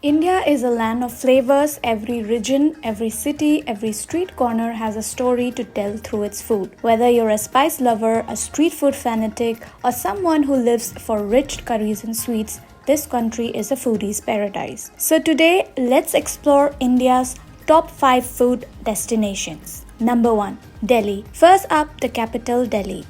India is a land of flavors. Every region, every city, every street corner has a story to tell through its food. Whether you're a spice lover, a street food fanatic, or someone who lives for rich curries and sweets, this country is a foodie's paradise. So today, let's explore India's top 5 food destinations. Number 1. Delhi. First up, the capital, Delhi.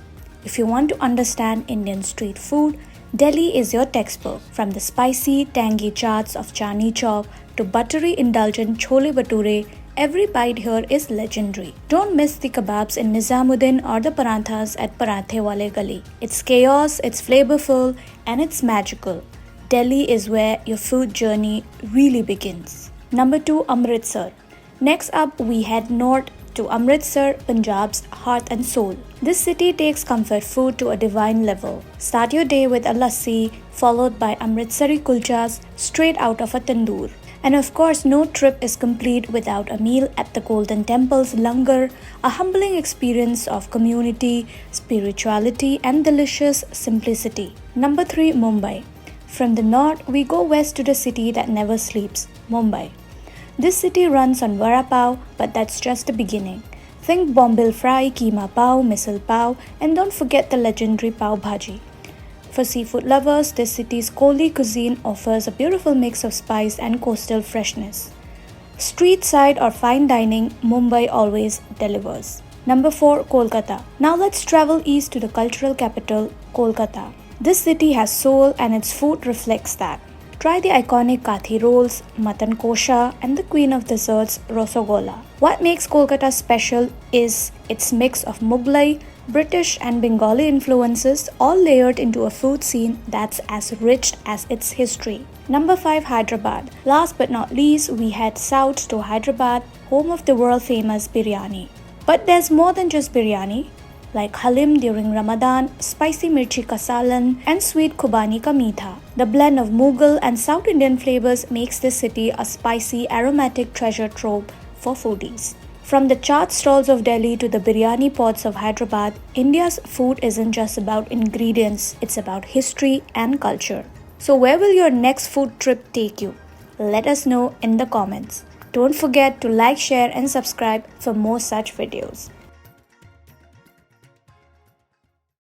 If you want to understand Indian street food, Delhi is your textbook. From the spicy, tangy chaats of Chandni Chowk to buttery, indulgent chole bhature, every bite here is legendary. Don't miss the kebabs in Nizamuddin or the paranthas at Paranthe Wale Gali. It's chaos, it's flavorful, and it's magical. Delhi is where your food journey really begins. Number 2. Amritsar. Next up, we head north to Amritsar, Punjab's heart and soul. This city takes comfort food to a divine level. Start your day with a lassi, followed by Amritsari kulchas straight out of a tandoor. And of course, no trip is complete without a meal at the Golden Temple's langar, a humbling experience of community, spirituality, and delicious simplicity. Number 3. Mumbai. From the north, we go west to the city that never sleeps, Mumbai. This city runs on vada pav, but that's just the beginning. Think bombil fry, keema pav, misal pav, and don't forget the legendary pav bhaji. For seafood lovers, this city's Koli cuisine offers a beautiful mix of spice and coastal freshness. Street side or fine dining, Mumbai always delivers. Number 4. Kolkata. Now let's travel east to the cultural capital, Kolkata. This city has soul and its food reflects that. Try the iconic kathi rolls, mutton kosha, and the queen of desserts, rosogolla. What makes Kolkata special is its mix of Mughlai, British, and Bengali influences, all layered into a food scene that's as rich as its history. Number 5. Hyderabad. Last but not least, we head south to Hyderabad, home of the world-famous biryani. But there's more than just biryani. Like halim during Ramadan, spicy mirchi ka salan, and sweet khubani ka meetha. The blend of Mughal and South Indian flavors makes this city a spicy, aromatic treasure trove for foodies. From the chaat stalls of Delhi to the biryani pots of Hyderabad, India's food isn't just about ingredients, it's about history and culture. So where will your next food trip take you? Let us know in the comments. Don't forget to like, share, and subscribe for more such videos.